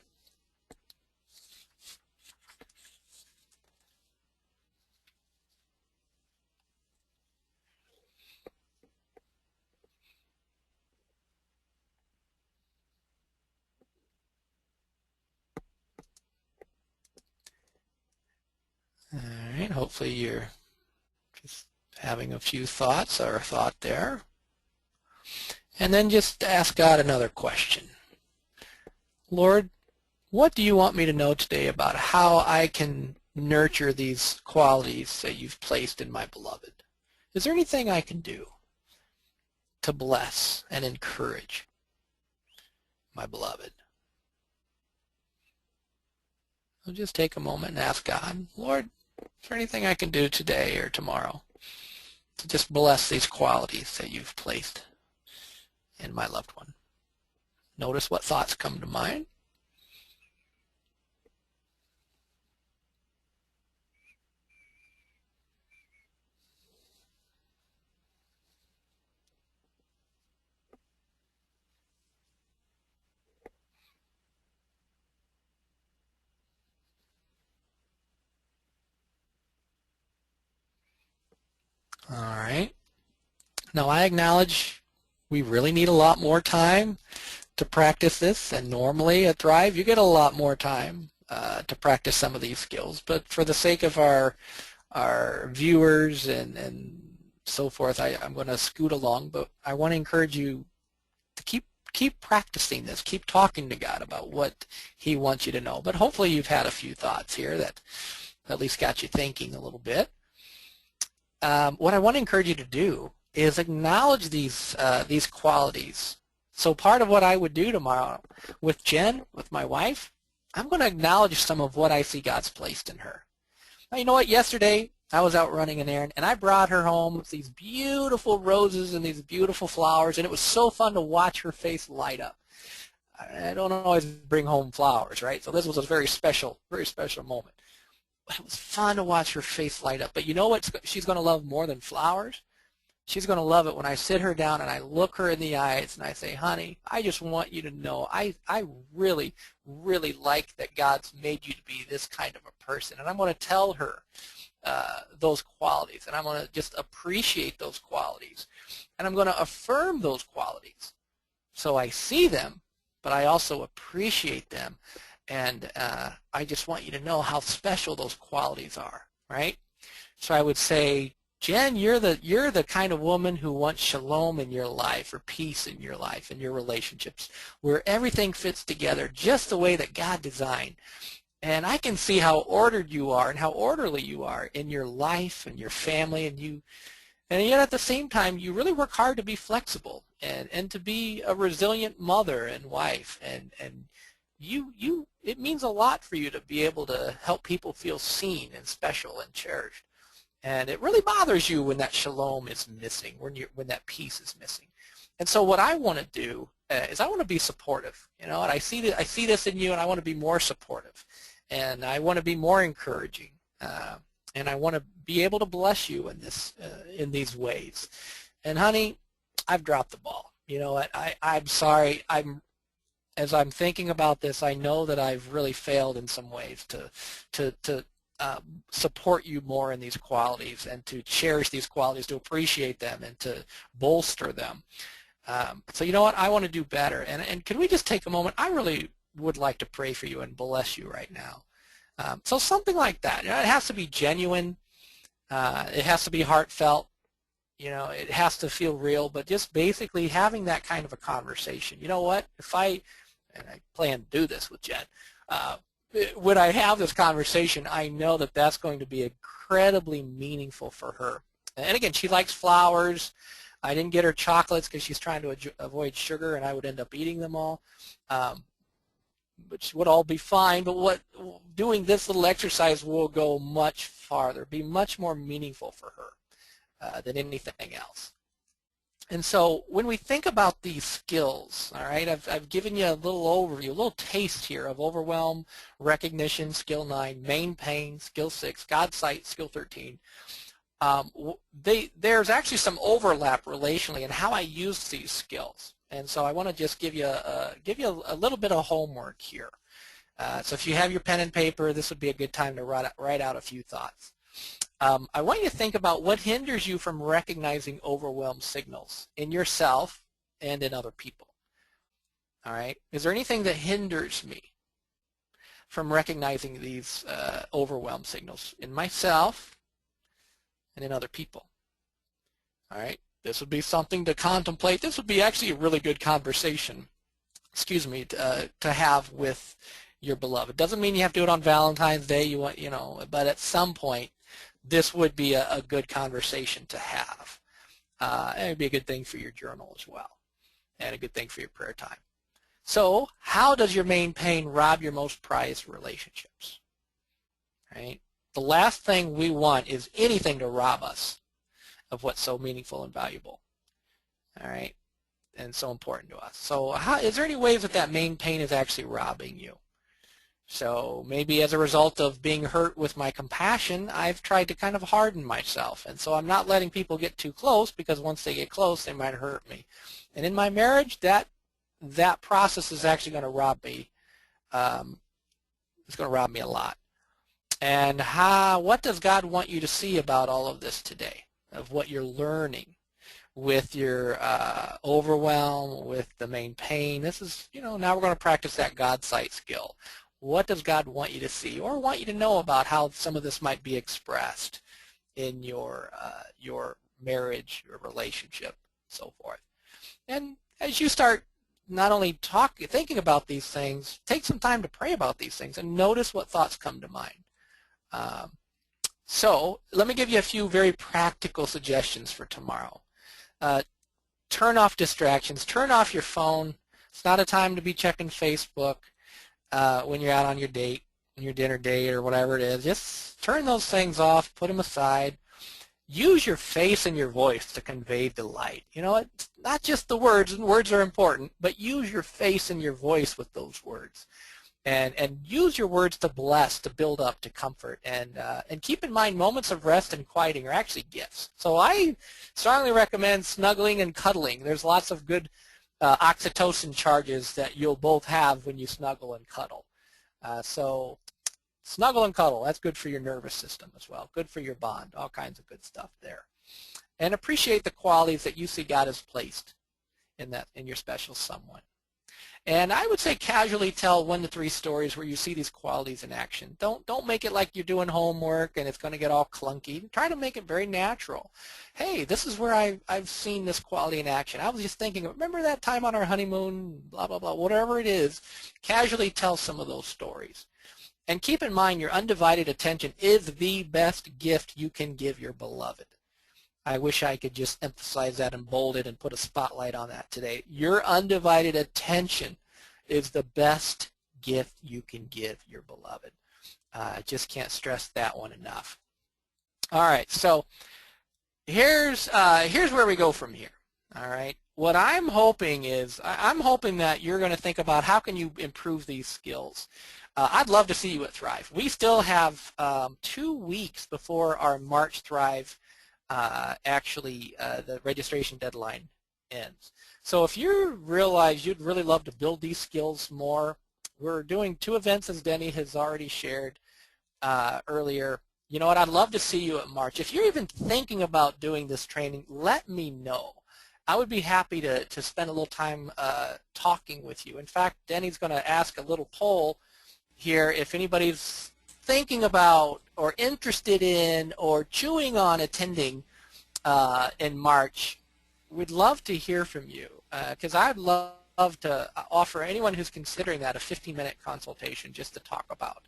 All right, hopefully you're just having a few thoughts or a thought there. And then just ask God another question. Lord, what do you want me to know today about how I can nurture these qualities that you've placed in my beloved? Is there anything I can do to bless and encourage my beloved? So just take a moment and ask God, Lord, is there anything I can do today or tomorrow to just bless these qualities that you've placed in my loved one? Notice what thoughts come to mind. All right. Now I acknowledge we really need a lot more time to practice this, and normally at Thrive you get a lot more time to practice some of these skills. But for the sake of our viewers and so forth, I'm going to scoot along. But I want to encourage you to keep practicing this. Keep talking to God about what He wants you to know. But hopefully you've had a few thoughts here that at least got you thinking a little bit. What I want to encourage you to do is acknowledge these qualities. So part of what I would do tomorrow with Jen, with my wife, I'm going to acknowledge some of what I see God's placed in her. Now, you know what? Yesterday I was out running an errand, and I brought her home with these beautiful roses and these beautiful flowers, and it was so fun to watch her face light up. I don't always bring home flowers, right? So this was a very special moment. But it was fun to watch her face light up. But you know what she's going to love more than flowers? She's going to love it when I sit her down and I look her in the eyes and I say, honey, I just want you to know I really, really like that God's made you to be this kind of a person. And I'm going to tell her those qualities, and I'm going to just appreciate those qualities. And I'm going to affirm those qualities. So I see them, but I also appreciate them. And I just want you to know how special those qualities are, right? So I would say, Jen, you're the kind of woman who wants shalom in your life, or peace in your life, in your relationships, where everything fits together just the way that God designed. And I can see how ordered you are and how orderly you are in your life and your family, and yet at the same time you really work hard to be flexible and to be a resilient mother and wife, and it means a lot for you to be able to help people feel seen and special and cherished. And it really bothers you when that shalom is missing, when that peace is missing. And so what I want to do is I want to be supportive. You know, and I see this in you, and I want to be more supportive, and I want to be more encouraging, and I want to be able to bless you in these ways. And honey, I've dropped the ball. You know what? I'm sorry. As I'm thinking about this, I know that I've really failed in some ways to support you more in these qualities, and to cherish these qualities, to appreciate them, and to bolster them. So you know what? I want to do better. And can we just take a moment? I really would like to pray for you and bless you right now. So something like that. You know, it has to be genuine. It has to be heartfelt. You know, it has to feel real. But just basically having that kind of a conversation. You know what? And I plan to do this with Jen, when I have this conversation, I know that that's going to be incredibly meaningful for her. And again, she likes flowers. I didn't get her chocolates because she's trying to avoid sugar, and I would end up eating them all, which would all be fine. But doing this little exercise will go much farther, be much more meaningful for her than anything else. And so when we think about these skills, all right, I've given you a little overview, a little taste here of Overwhelm, Recognition, Skill 9, Main Pain, Skill 6, Godsight, Skill 13. There's actually some overlap relationally in how I use these skills. And so I want to just give you a little bit of homework here. So if you have your pen and paper, this would be a good time to write out a few thoughts. I want you to think about what hinders you from recognizing overwhelm signals in yourself and in other people. All right? Is there anything that hinders me from recognizing these overwhelm signals in myself and in other people? All right? This would be something to contemplate. This would be actually a really good conversation, to have with your beloved. Doesn't mean you have to do it on Valentine's Day, but at some point, this would be a good conversation to have. And it would be a good thing for your journal as well, and a good thing for your prayer time. So how does your main pain rob your most prized relationships? Right? The last thing we want is anything to rob us of what's so meaningful and valuable. All right? And so important to us. So is there any ways that main pain is actually robbing you? So maybe as a result of being hurt with my compassion, I've tried to kind of harden myself. And so I'm not letting people get too close, because once they get close, they might hurt me. And in my marriage, that process is actually going to rob me. It's going to rob me a lot. And what does God want you to see about all of this today, of what you're learning with your overwhelm, with the main pain? This is, now we're going to practice that Godsight skill. What does God want you to see, or want you to know about how some of this might be expressed in your marriage, your relationship, and so forth? And as you start not only thinking about these things, take some time to pray about these things and notice what thoughts come to mind. So let me give you a few very practical suggestions for tomorrow. Turn off distractions. Turn off your phone. It's not a time to be checking Facebook. When you're out on your date, your dinner date, or whatever it is, just turn those things off, put them aside. Use your face and your voice to convey delight. It's not just the words, and words are important, but use your face and your voice with those words. And use your words to bless, to build up, to comfort. And keep in mind, moments of rest and quieting are actually gifts. So I strongly recommend snuggling and cuddling. There's lots of good oxytocin charges that you'll both have when you snuggle and cuddle. So snuggle and cuddle, that's good for your nervous system as well, good for your bond, all kinds of good stuff there. And appreciate the qualities that you see God has placed in your special someone. And I would say casually tell 1 to 3 stories where you see these qualities in action. Don't make it like you're doing homework and it's going to get all clunky. Try to make it very natural. Hey, this is where I've seen this quality in action. I was just thinking, remember that time on our honeymoon, blah, blah, blah, whatever it is. Casually tell some of those stories. And keep in mind, your undivided attention is the best gift you can give your beloved. I wish I could just emphasize that and bold it and put a spotlight on that today. Your undivided attention is the best gift you can give your beloved. I just can't stress that one enough. All right, so here's where we go from here. All right, what I'm hoping is I'm hoping that you're going to think about how can you improve these skills. I'd love to see you at Thrive. We still have 2 weeks before our March Thrive the registration deadline ends. So if you realize you'd really love to build these skills more, we're doing 2 events as Denny has already shared earlier. You know what, I'd love to see you at March. If you're even thinking about doing this training, let me know. I would be happy to spend a little time talking with you. In fact, Denny's going to ask a little poll here if anybody's thinking about or interested in or chewing on attending in March. We'd love to hear from you because I'd love to offer anyone who's considering that a 15-minute consultation just to talk about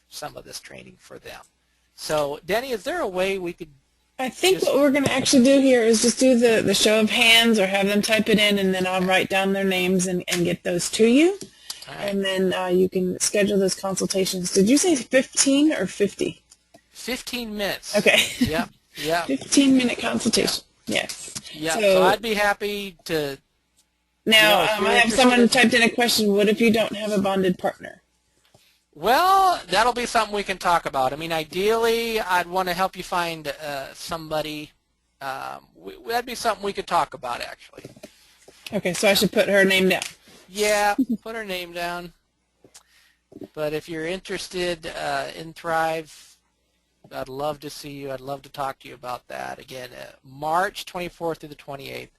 some of this training for them. So, Denny, is there a way we could I think what we're going to actually do here is just do the show of hands or have them type it in, and then I'll write down their names and get those to you. Right. And then you can schedule those consultations. Did you say 15 or 50? 15 minutes. Okay. Yep. Yeah. 15-minute consultation. Yeah. Yes. Yeah. So I'd be happy to. Now, I have someone typed in a question. What if you don't have a bonded partner? Well, that'll be something we can talk about. I mean, ideally, I'd want to help you find somebody. That'd be something we could talk about, actually. Okay, so I should put her name down. Yeah, put her name down. But if you're interested in Thrive, I'd love to see you. I'd love to talk to you about that. Again, March 24th through the 28th,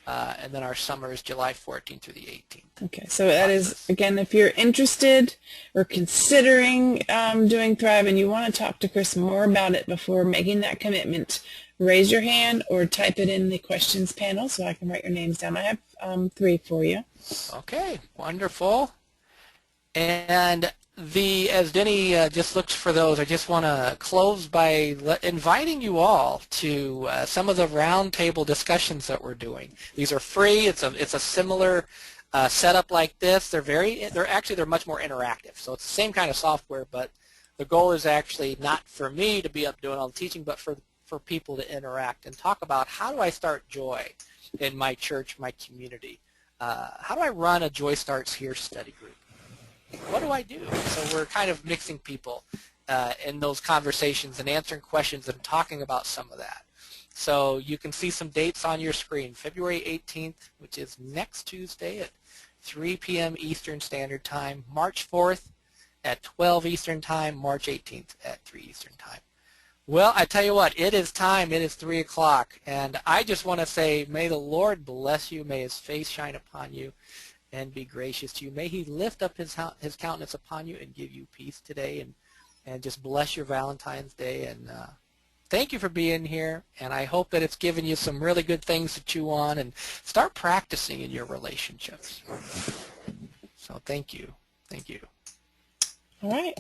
and then our summer is July 14th through the 18th. Okay, so that is, again, if you're interested or considering doing Thrive and you want to talk to Chris more about it before making that commitment, raise your hand or type it in the questions panel so I can write your names down. I have 3 for you. Okay, wonderful. And as Denny just looks for those, I just want to close by inviting you all to some of the roundtable discussions that we're doing. These are free. It's a similar setup like this. They're much more interactive. So it's the same kind of software, but the goal is actually not for me to be up doing all the teaching, but for people to interact and talk about how do I start joy in my church, my community. How do I run a Joy Starts Here study group? What do I do? So we're kind of mixing people in those conversations and answering questions and talking about some of that. So you can see some dates on your screen. February 18th, which is next Tuesday at 3 p.m. Eastern Standard Time. March 4th at 12 Eastern Time. March 18th at 3 Eastern Time. Well, I tell you what, it is time. It is 3 o'clock. And I just want to say, may the Lord bless you. May his face shine upon you and be gracious to you. May he lift up his countenance upon you and give you peace today and just bless your Valentine's Day. And thank you for being here. And I hope that it's given you some really good things to chew on and start practicing in your relationships. So thank you. Thank you. All right.